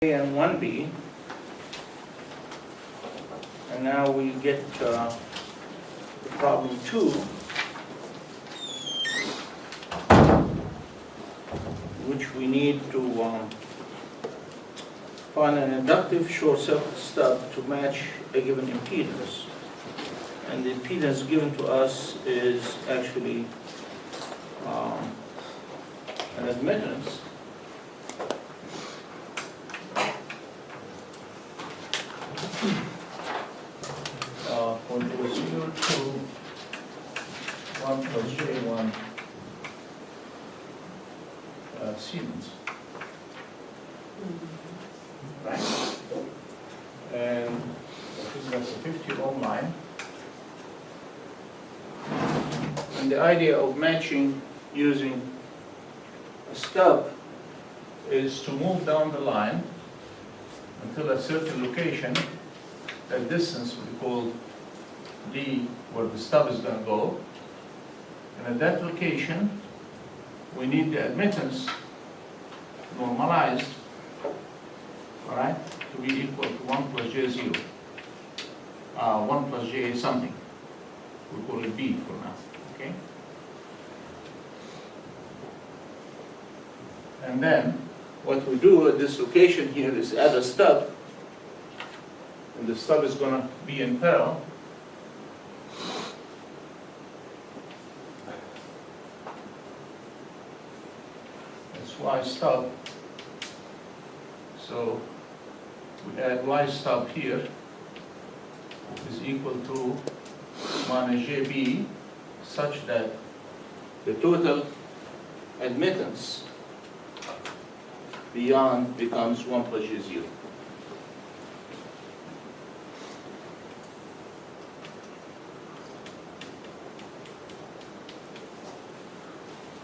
A and 1B. And now we get to problem 2, which we need to find an inductive short circuit stub to match a given impedance. And the impedance given to us is actually an admittance. When it was 0 to 1 plus J1 Siemens. Right? And that's a 50 ohm line. And the idea of matching using a stub is to move down the line until a certain location. That distance we call D, where the stub is going to go. And at that location, we need the admittance normalized, all right, to be equal to 1 plus J0. 1 plus J something. We call it B for now, okay? And then, what we do at this location here is add a stub, and the stub is going to be in parallel. That's Y stub. So we add Y stub here is equal to minus JB, such that the total admittance beyond becomes 1 plus J0.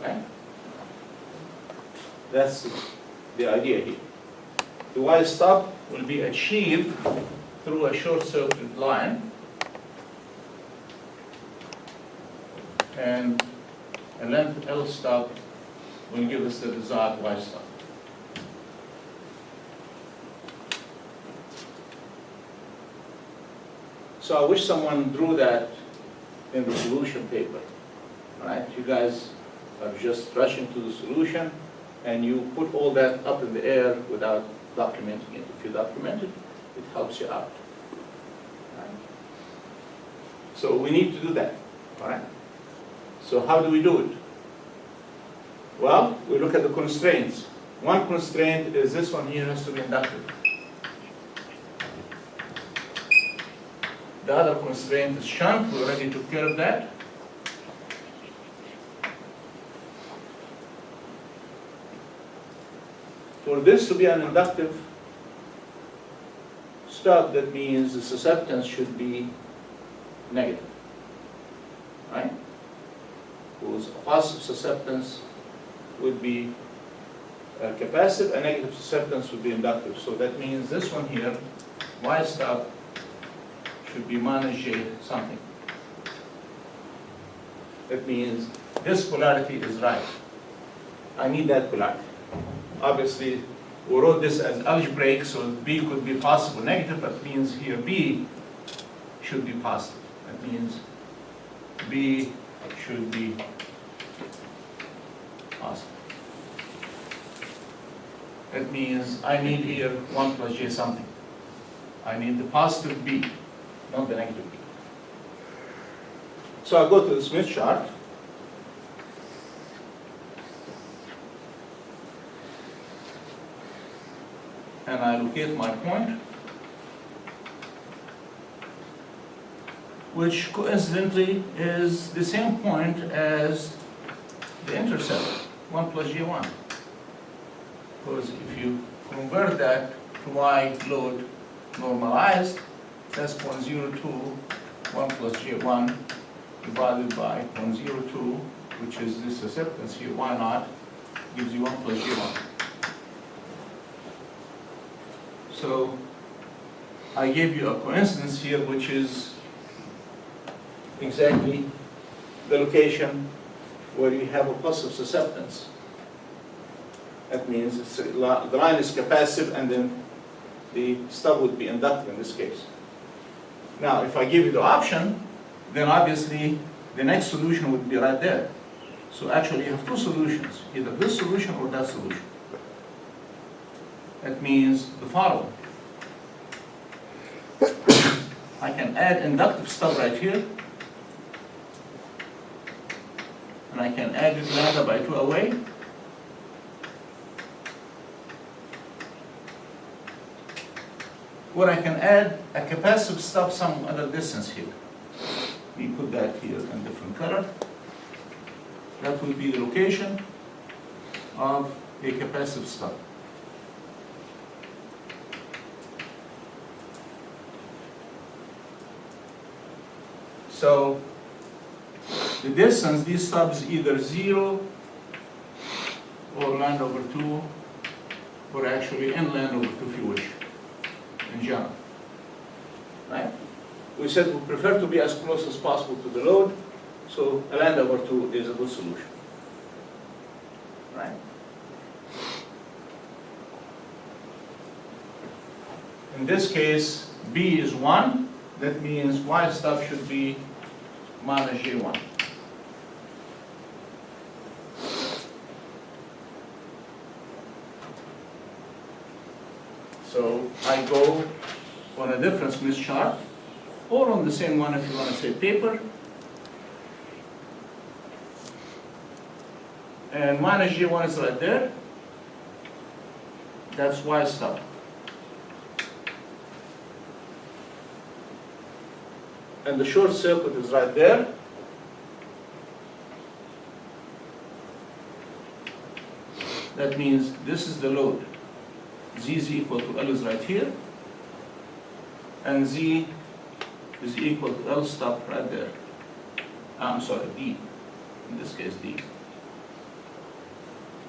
Right? That's the idea here. The Y stub will be achieved through a short circuit line, and a length L stub will give us the desired Y stub. So I wish someone drew that in the solution paper. Right? You guys are just rushing to the solution, and you put all that up in the air without documenting it. If you document it, it helps you out. Right? So we need to do that. All right? So how do we do it? Well, we look at the constraints. One constraint is this one here has to be inductive. The other constraint is shunt. We already took care of that. For this to be an inductive stub, that means the susceptance should be negative. Right? Because a positive susceptance would be capacitive, a negative susceptance would be inductive. So that means this one here, Y stub, should be minus J something. That means this polarity is right. I need that polarity. Obviously, we wrote this as algebraic, so B could be possible negative, but means here B should be positive. That means B should be positive. That means I need here 1 plus J something. I need the positive B, not the negative B. So I'll go to the Smith chart. And I locate my point, which coincidentally is the same point as the intercept, 1 plus J1. Because if you convert that to Y load normalized, that's 0.02, 1 plus J1 divided by 0.02, which is this susceptance here, Y naught, gives you 1 plus J1. So I gave you a coincidence here, which is exactly the location where you have a positive susceptance. That means the line is capacitive, and then the stub would be inductive in this case. Now, if I give you the option, then obviously the next solution would be right there. So actually you have two solutions, either this solution or that solution. That means the following. I can add inductive stub right here, and I can add it lambda by 2 away. Or I can add a capacitive stub some other distance here. We put that here in different color. That will be the location of a capacitive stub. So the distance, these stubs either 0 or lambda over 2, or actually n lambda over 2 if you wish, in general. Right? We said we prefer to be as close as possible to the load, so a lambda over 2 is a good solution. Right? In this case, B is 1. That means Y stub should be minus J1. So I go on a different Smith chart, or on the same one if you want to say paper. And minus J1 is right there. That's Y stub. And the short circuit is right there. That means this is the load. Z is equal to L is right here. And Z is equal to L stub right there. I'm sorry, D. In this case, D.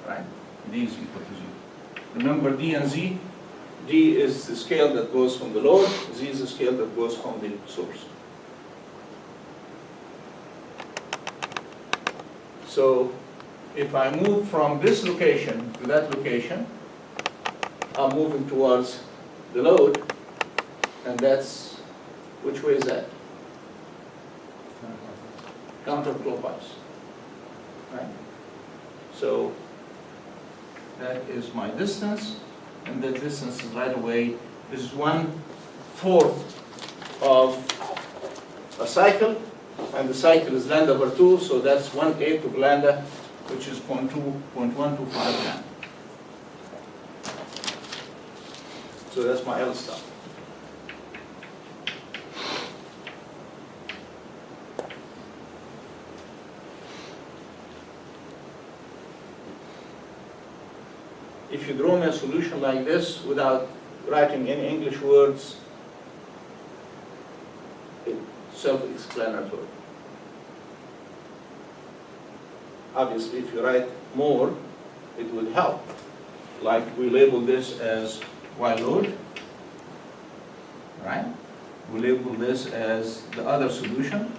Right? D is equal to Z. Remember D and Z? D is the scale that goes from the load. Z is the scale that goes from the source. So if I move from this location to that location, I'm moving towards the load, and that's, which way is that? Counterclockwise. Right? So that is my distance, and that distance is right away, is 1/4 of a cycle. And the cycle is lambda over 2, so that's 1/8 of lambda, which is 0.125 lambda. So that's my L stub. If you draw me a solution like this without writing any English words, self-explanatory. Obviously, if you write more, it would help. Like we label this as Y load, right? We label this as the other solution,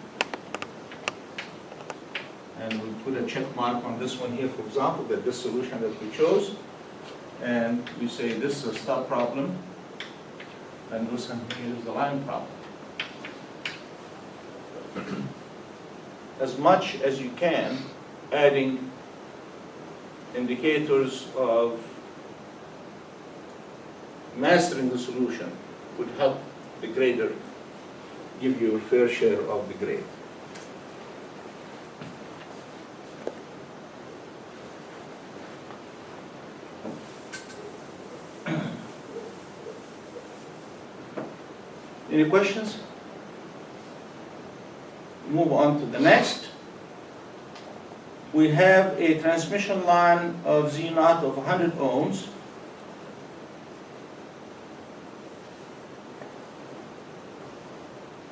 and we put a check mark on this one here, for example, that this solution that we chose, and we say this is a stub problem, and this one here is the line problem. As much as you can, adding indicators of mastering the solution would help the grader give you a fair share of the grade. Any questions? Move on to the next. We have a transmission line of Z naught of 100 ohms.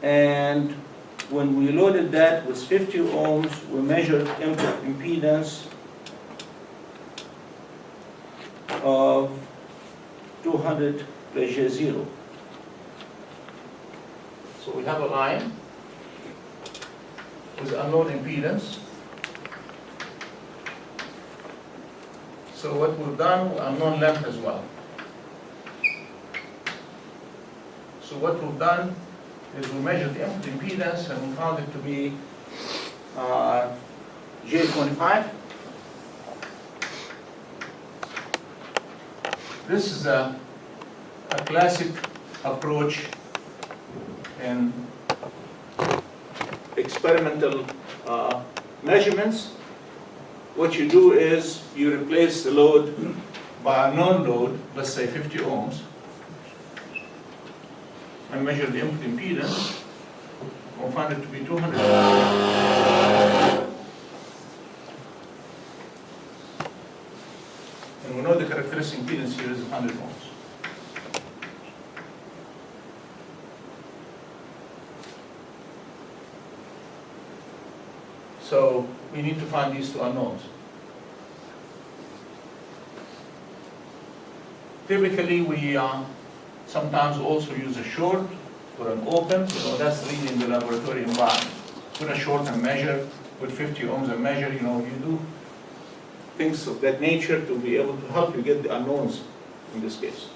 And when we loaded that with 50 ohms, we measured input impedance of 200 plus J0. So we have a line with unknown impedance. So what we've done, unknown length as well. So what we've done is we measured the input impedance and we found it to be J25. This is a classic approach in experimental measurements. What you do is you replace the load by a known load, let's say 50 ohms, and measure the input impedance. We'll find it to be 200 ohms. And we know the characteristic impedance here is 100 ohms. So we need to find these two unknowns. Typically, we sometimes also use a short or an open. That's really in the laboratory environment. Put a short and measure, put 50 ohms and measure. You do things of that nature to be able to help you get the unknowns in this case.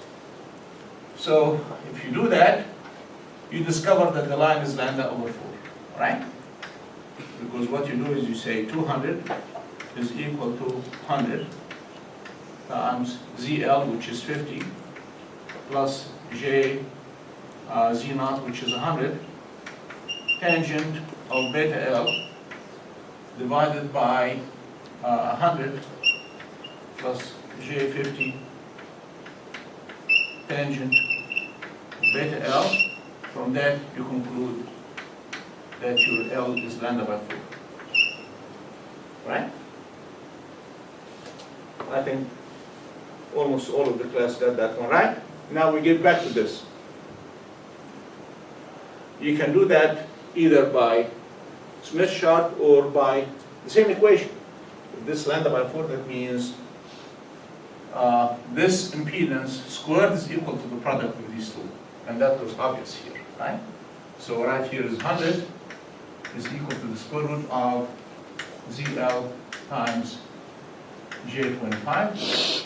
So if you do that, you discover that the line is lambda over 4, right? Because what you do is you say 200 is equal to 100 times ZL, which is 50, plus J Z naught, which is 100, tangent of beta L divided by 100 plus J50 tangent of beta L. From that, you conclude that your L is lambda by 4. Right? I think almost all of the class got that one right. Now we get back to this. You can do that either by Smith chart or by the same equation. If this lambda by 4, that means this impedance squared is equal to the product of these two. And that was obvious here, right? So right here is 100 is equal to the square root of ZL times J25.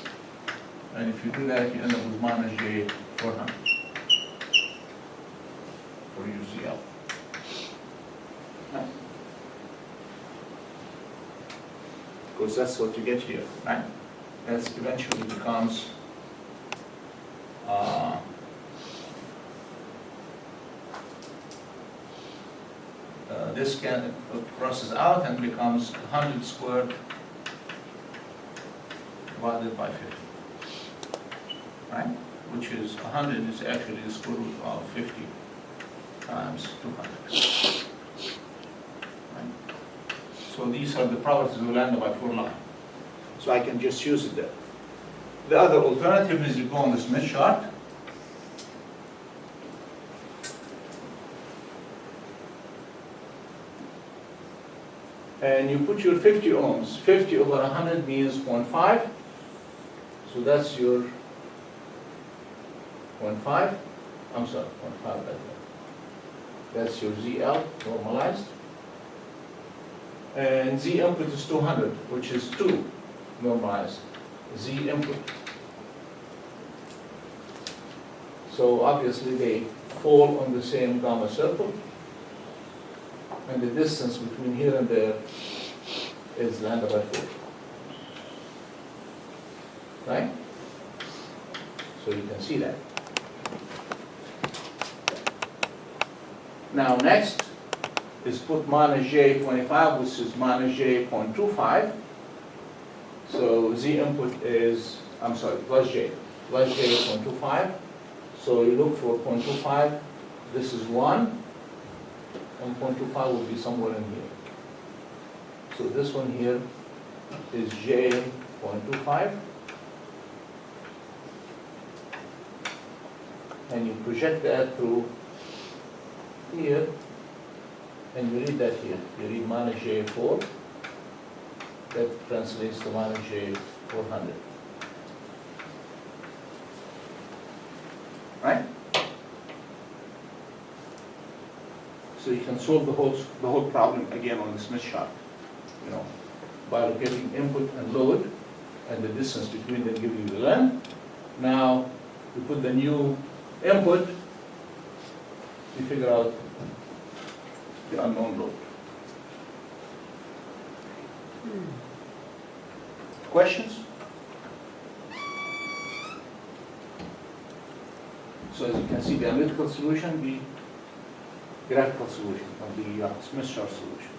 And if you do that, you end up with minus J400 for your ZL. Right? Because that's what you get here, right? That eventually becomes this crosses out and becomes 100 squared divided by 50, right? Which is 100 is actually the square root of 50 times 200. Right? So these are the properties of the lambda by 4 line. So I can just use it there. The other alternative is you go on the Smith chart. And you put your 50 ohms. 50 over 100 means 0.5. So that's your 0.5. I'm sorry, 0.5. That's your ZL normalized. And Z input is 200, which is 2 normalized. Z input. So obviously they fall on the same gamma circle. And the distance between here and there is lambda by 4. Right? So you can see that. Now next is put minus J25, which is minus J0.25. So Z input is, I'm sorry, plus J0.25. So you look for 0.25. This is 1. And 0.25 will be somewhere in here. So this one here is J0.25. And you project that through here, and you read that here. You read minus J4. That translates to minus J400. Right? So you can solve the whole problem again on the Smith chart, by locating input and load, and the distance between them give you the length. Now you put the new input to figure out the unknown load. Questions? So as you can see, the analytical solution, the graphical solution, or the Smith chart solution.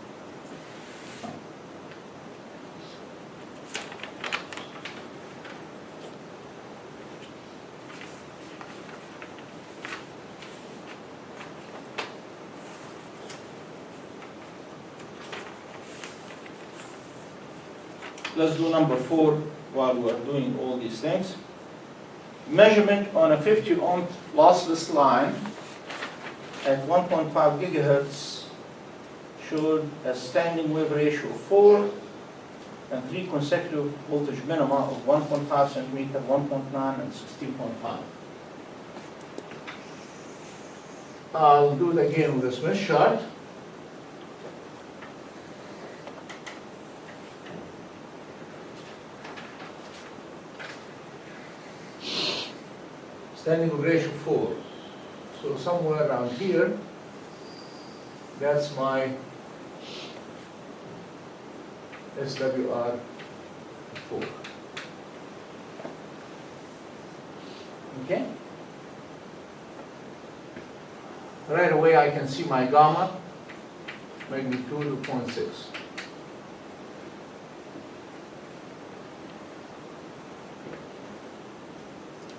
Let's do number 4 while we are doing all these things. Measurement on a 50 ohm lossless line at 1.5 gigahertz showed a standing wave ratio of 4 and 3 consecutive voltage minima of 1.5 centimeter, 1.9, and 16.5. I'll do it again with a Smith chart. Standing wave ratio 4. So somewhere around here, that's my SWR 4. Okay? Right away I can see my gamma, magnitude of 0.6.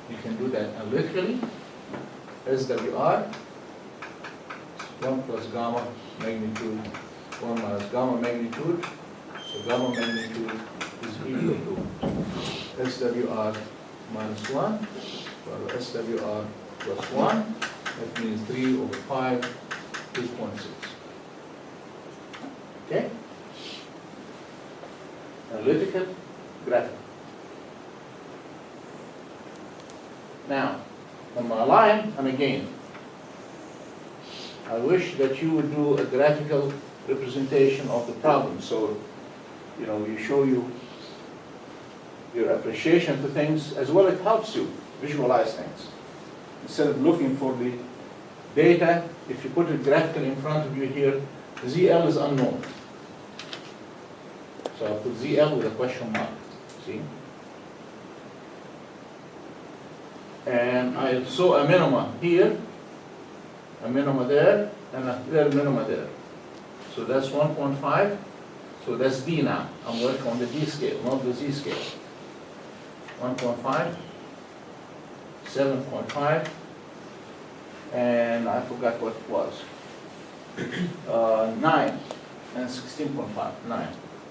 You can do that analytically. SWR, 1 plus gamma magnitude, 1 minus gamma magnitude. So gamma magnitude is equal to SWR minus 1, or SWR plus 1. That means 3 over 5, 2.6. Okay? Analytical, graphical. Now, on my line, and again, I wish that you would do a graphical representation of the problem. So, you show your appreciation for things, as well it helps you visualize things. Instead of looking for the data, if you put it graphically in front of you here, ZL is unknown. So I'll put ZL with a question mark, see? And I saw a minima here, a minima there, and a clear minima there. So that's 1.5. So that's D now. I'm working on the D scale, not the Z scale. 1.5, 7.5, and I forgot what it was. 9 and 16.5. 9.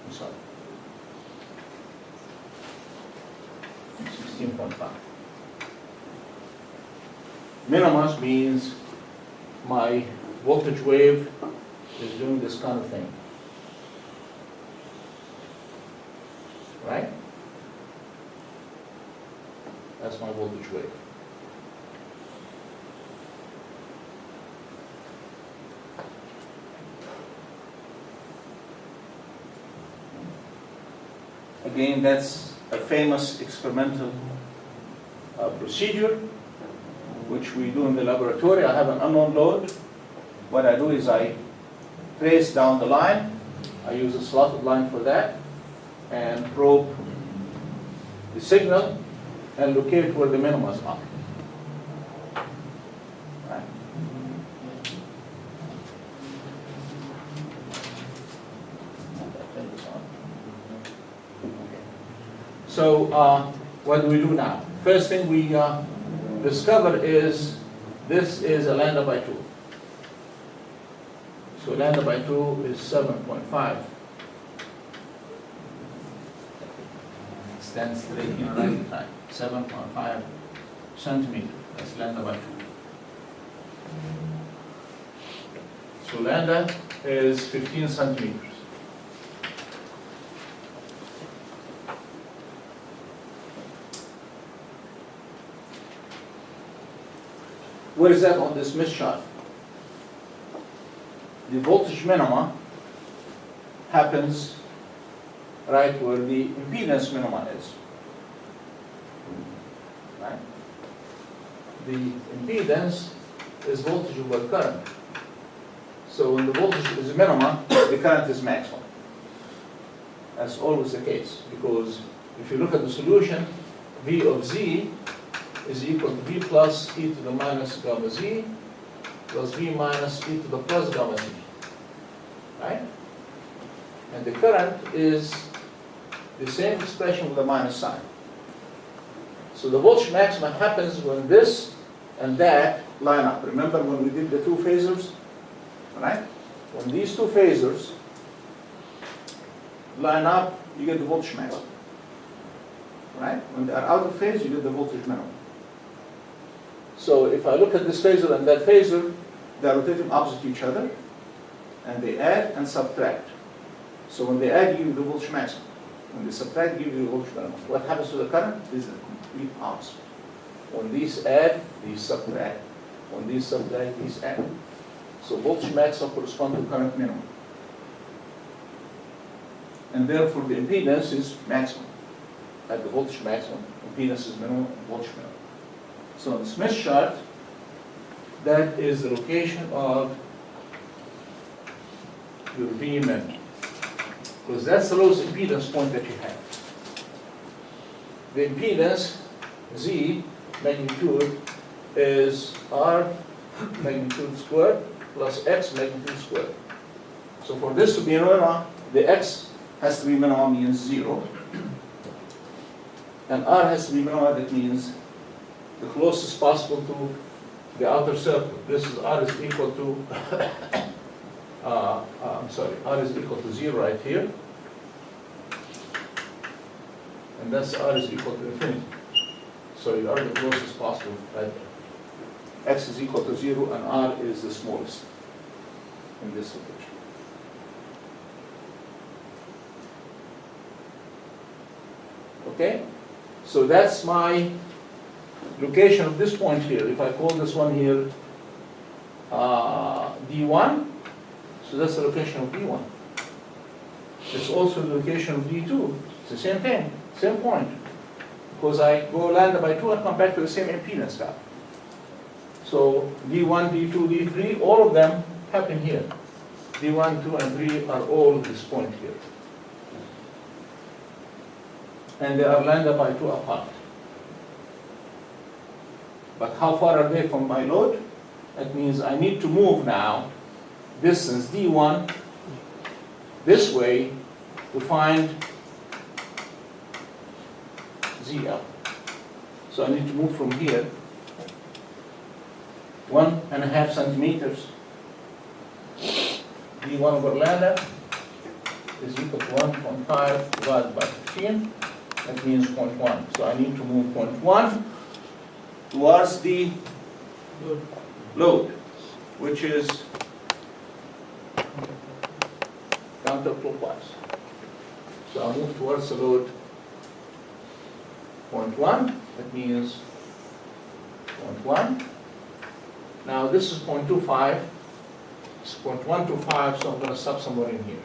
I'm sorry. 16.5. Minimus means my voltage wave is doing this kind of thing. Right? That's my voltage wave. Again, that's a famous experimental procedure which we do in the laboratory. I have an unknown load. What I do is I trace down the line. I use a slotted line for that, and probe the signal and locate where the minimas are. Right. So what do we do now? First thing we discover is this is a lambda by 2. So lambda by 2 is 7.5. Stands straight in right side. 7.5 centimeter. That's lambda by 2. So lambda is 15 centimeters. Where is that on this Smith chart? The voltage minima happens right where the impedance minima is. Right? The impedance is voltage over current. So when the voltage is minimum, the current is maximum. That's always the case, because if you look at the solution, V of Z is equal to V plus e to the minus gamma Z plus V minus e to the plus gamma Z, right? And the current is the same expression with a minus sign. So the voltage maximum happens when this and that line up. Remember when we did the two phasors, right? When these two phasors line up, you get the voltage maximum, right? When they are out of phase, you get the voltage minimum. So if I look at this phasor and that phasor, they are rotating opposite each other, and they add and subtract. So when they add, give you the voltage maximum. When they subtract, give you the voltage minimum. What happens to the current is the complete opposite. When these add, these subtract. When these subtract, these add. So voltage maximum corresponds to current minimum. And therefore the impedance is maximum. At the voltage maximum, impedance is minimum, voltage minimum. So on the Smith chart, that is the location of your V min. Because that's the lowest impedance point that you have. The impedance, Z, magnitude, is R magnitude squared plus X magnitude squared. So for this to be minimum, the X has to be minimum, means 0. And R has to be minimum, that means the closest possible to the outer circle. This is R is equal to, R is equal to 0 right here. And that's R is equal to infinity. So you are the closest possible right there. X is equal to 0 and R is the smallest in this location. Okay? So that's my location of this point here. If I call this one here D1, so that's the location of D1. It's also the location of D2. It's the same thing, same point. Because I go lambda by 2 and come back to the same impedance value. So D1, D2, D3, all of them happen here. D1, 2, and 3 are all this point here. And they are lambda by 2 apart. But how far are they from my load? That means I need to move now distance D1 this way to find ZL. So I need to move from here 1.5 centimeters. D1 over lambda is equal to 1.5 divided by 15. That means 0.1. So I need to move 0.1 towards the load, which is counterclockwise. So I'll move towards the load 0.1. That means 0.1. Now this is 0.25. It's 0.125, so I'm going to stop somewhere in here.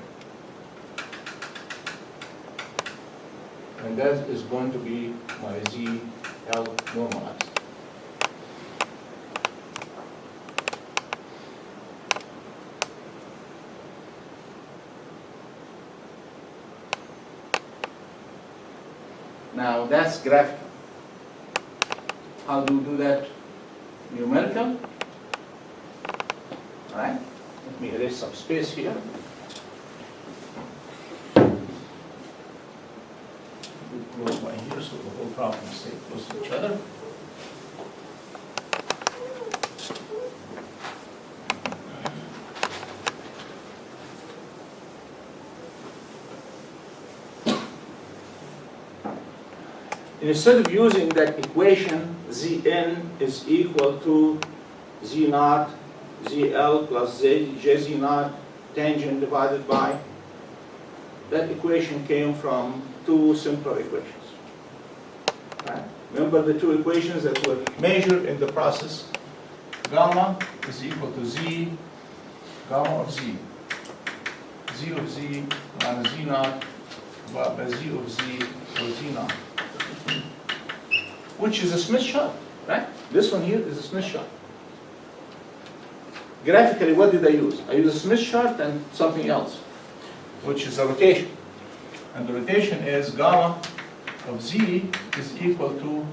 And that is going to be my ZL normalized. Now that's graphical. How do we do that numerical? All right, let me erase some space here. Close by here so the whole problem stays close to each other. Instead of using that equation, Zn is equal to Z naught, ZL plus JZ naught, tangent divided by, that equation came from two simpler equations. Right? Remember the two equations that were measured in the process? Gamma is equal to Z, gamma of Z. Z of Z minus Z naught by Z of Z or Z naught. Which is a Smith chart, right? This one here is a Smith chart. graphically, what did I use? I used a Smith chart and something else, which is a rotation. And the rotation is gamma of z is equal to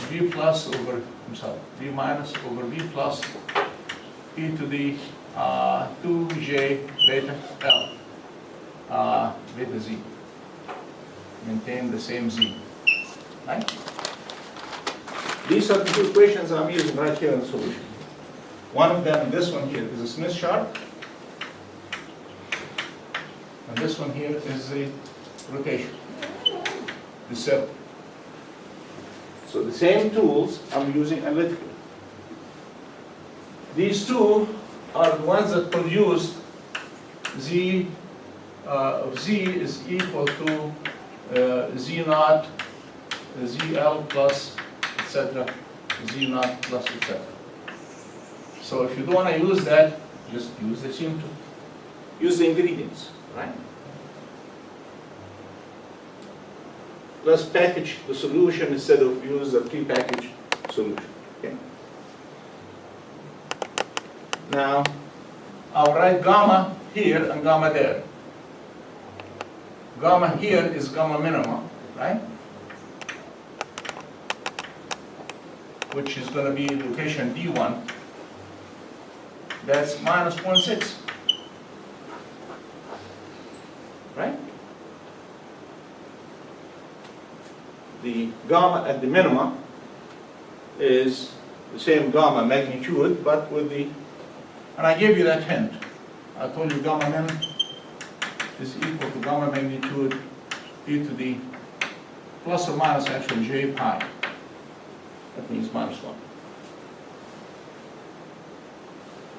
v plus over, I'm sorry, v minus over v plus e to the 2j beta L, beta z. Maintain the same z, right? These are the two equations I'm using right here in the solution. One of them, this one here, is a Smith chart. And this one here is the rotation, the circle. So the same tools I'm using analytically. These two are the ones that produce z of z is equal to z naught, zl plus, etc., z naught plus, etc. So if you don't want to use that, just use the same tool. Use the ingredients, right? Let's package the solution instead of use the pre-packaged solution. Okay. Now, I'll write gamma here and gamma there. Gamma here is gamma minima, right? Which is going to be location D1. That's minus 0.6. Right? The gamma at the minima is the same gamma magnitude, but with the, and I gave you that hint. I told you gamma min is equal to gamma magnitude e to the plus or minus actually j pi. That means minus 1.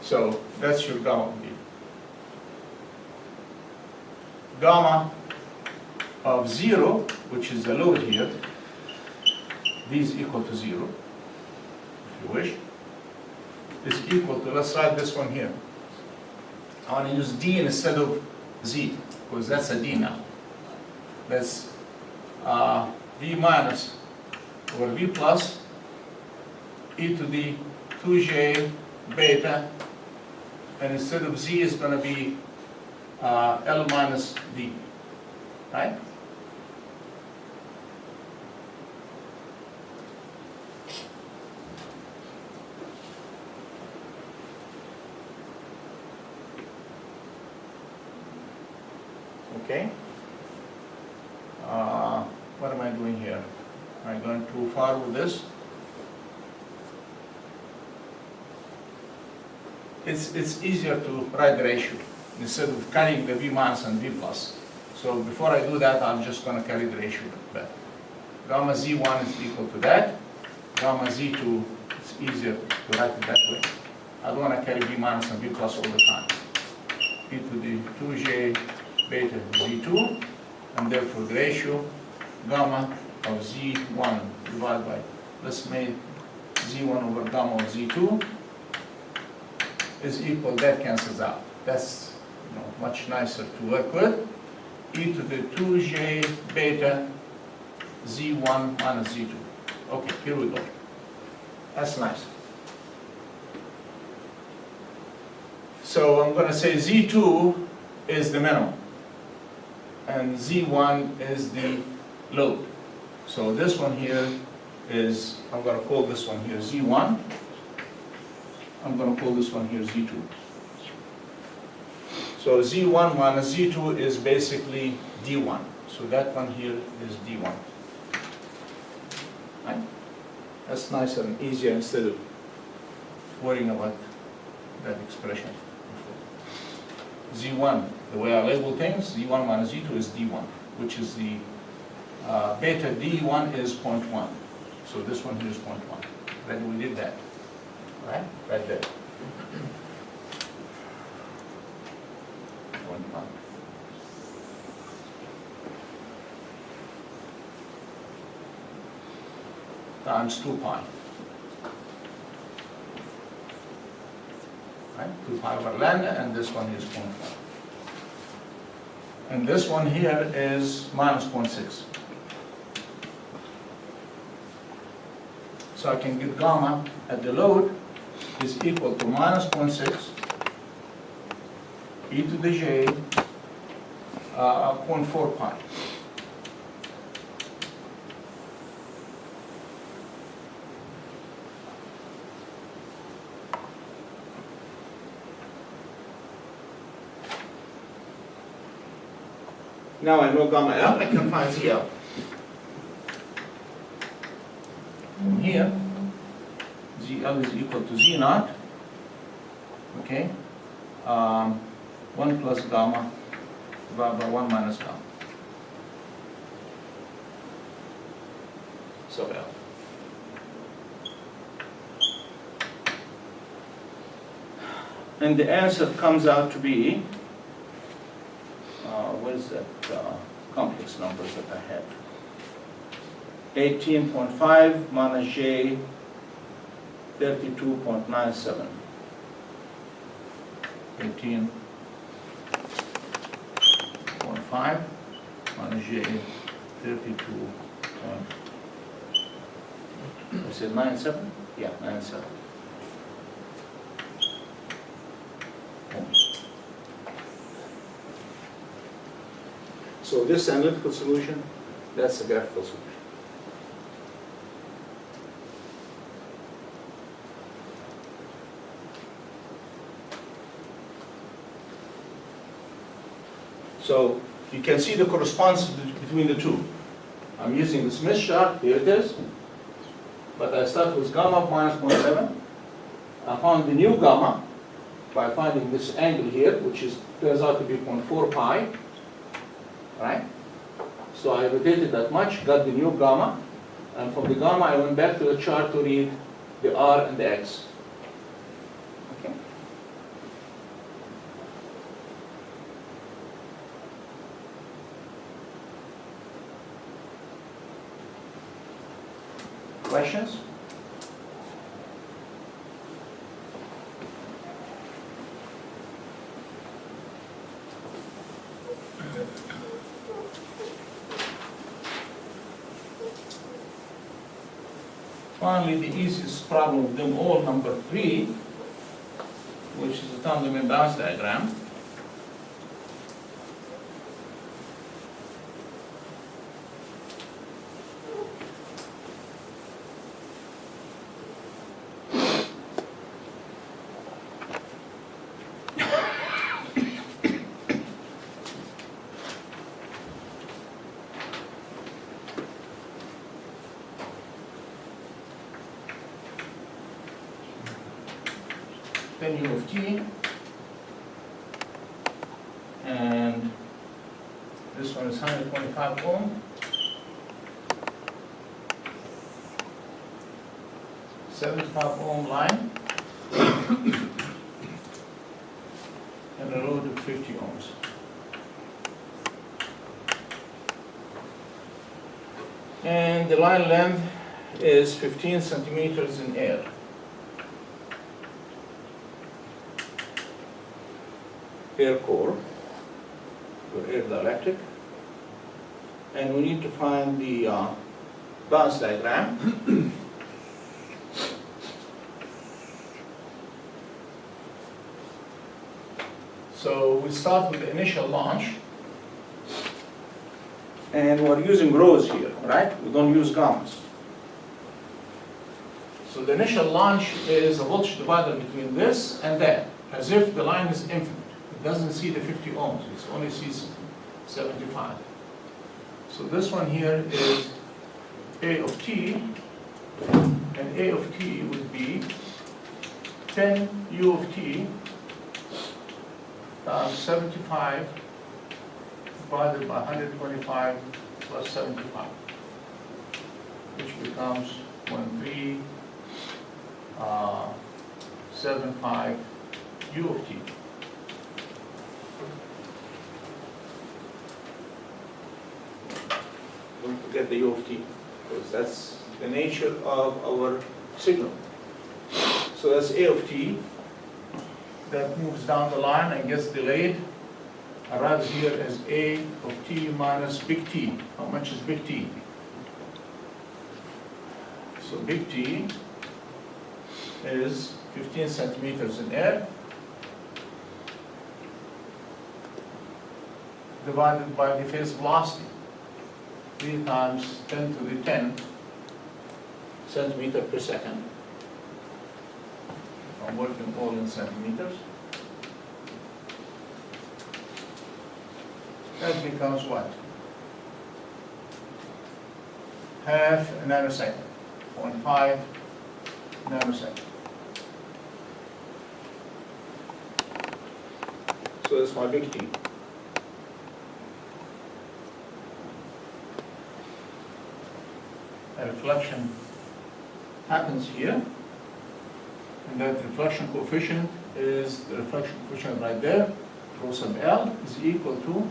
So that's your gamma b. Gamma of 0, which is the load here, d is equal to 0, if you wish, is equal to, let's write this one here. I want to use d instead of z, because that's a d now. That's v minus over v plus e to the 2j beta, and instead of z is going to be L minus d, right? Okay. What am I doing here? Am I going too far with this? It's easier to write the ratio instead of carrying the v minus and v plus. So before I do that, I'm just going to carry the ratio back. Gamma z1 is equal to that. Gamma z2, it's easier to write it that way. I don't want to carry v minus and v plus all the time. E to the 2j beta z2, and therefore the ratio gamma of z1 divided by, let's make z1 over gamma of z2 is equal, that cancels out. That's much nicer to work with. E to the 2j beta z1 minus z2. Okay, here we go. That's nice. So I'm going to say z2 is the minimum, and z1 is the load. So this one here is, I'm going to call this one here z1. I'm going to call this one here z2. So z1 minus z2 is basically d1. So that one here is d1. Right? That's nicer and easier instead of worrying about that expression. z1, the way I label things, z1 minus z2 is d1, which is the beta d1 is 0.1. So this one here is 0.1. Then we did that. Right? Right there. 0.1. Times 2 pi. Right? 2 pi over lambda, and this one is 0.1. And this one here is minus 0.6. So I can get gamma at the load is equal to minus 0.6 e to the j 0.4 pi. Now I know gamma L, I can find ZL. From here, ZL is equal to Z naught, okay? 1 plus gamma divided by 1 minus gamma. Sub L. And the answer comes out to be, what is that complex numbers that I had? 18.5 minus j 32.97. 18.5 minus j 32. I said 97? Yeah, 97. So this analytical solution, that's the graphical solution. So you can see the correspondence between the two. I'm using the Smith chart, here it is. But I start with gamma of minus 0.7. I found the new gamma by finding this angle here, which turns out to be 0.4 pi. Right? So I rotated that much, got the new gamma, and from the gamma I went back to the chart to read the R and the X. Okay? Questions? Finally, the easiest problem of them all, number 3, which is the tandem imbalance diagram. Then U of t, and this one is 125 ohm, 75 ohm line, and a load of 50 ohms. And the line length is 15 centimeters in air. Air core, or air dielectric, and we need to find the balance diagram. So we start with the initial launch, and we're using rhos here, right? We don't use gammas. So the initial launch is a voltage divider between this and that, as if the line is infinite. It doesn't see the 50 ohms, it only sees 75. So this one here is A of t, and A of t would be 10 U of t times 75 divided by 125 plus 75, which becomes 1375 U of t. Don't forget the U of t, because that's the nature of our signal. So that's A of t, that moves down the line and gets delayed, arrives here as A of t minus big T. How much is big T? So big T is 15 centimeters in air divided by the phase velocity, 3 times 10 to the 10 centimeter per second. I'm working all in centimeters. That becomes what? Half a nanosecond, 0.5 nanosecond. So that's my big T. A reflection happens here, and that reflection coefficient is the reflection coefficient right there, rho sub L is equal to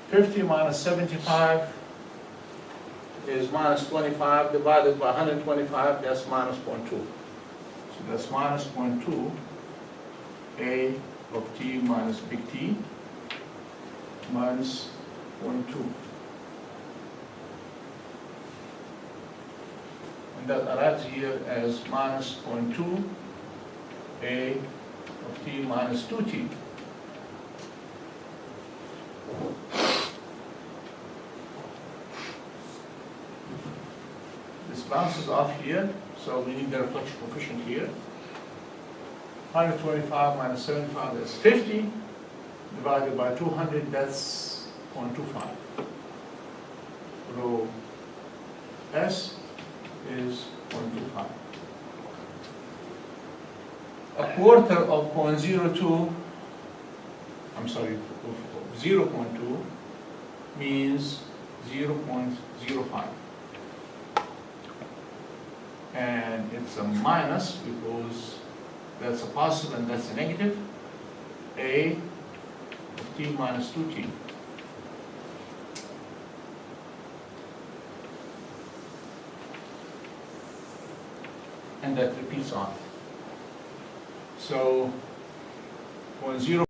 50 minus 75 is minus 25 divided by 125, that's minus 0.2. So that's minus 0.2 A of T minus big T minus 0.2. And that arrives here as minus 0.2 A of T minus 2T. This bounces off here, so we need the reflection coefficient here. 125 minus 75, that's 50, divided by 200, that's 0.25. Rho S is 0.25. A quarter of 0.02, I'm sorry, 0.2 means 0.05. And it's a minus because that's a positive and that's a negative. A of T minus 2T. And that repeats on. So 0.0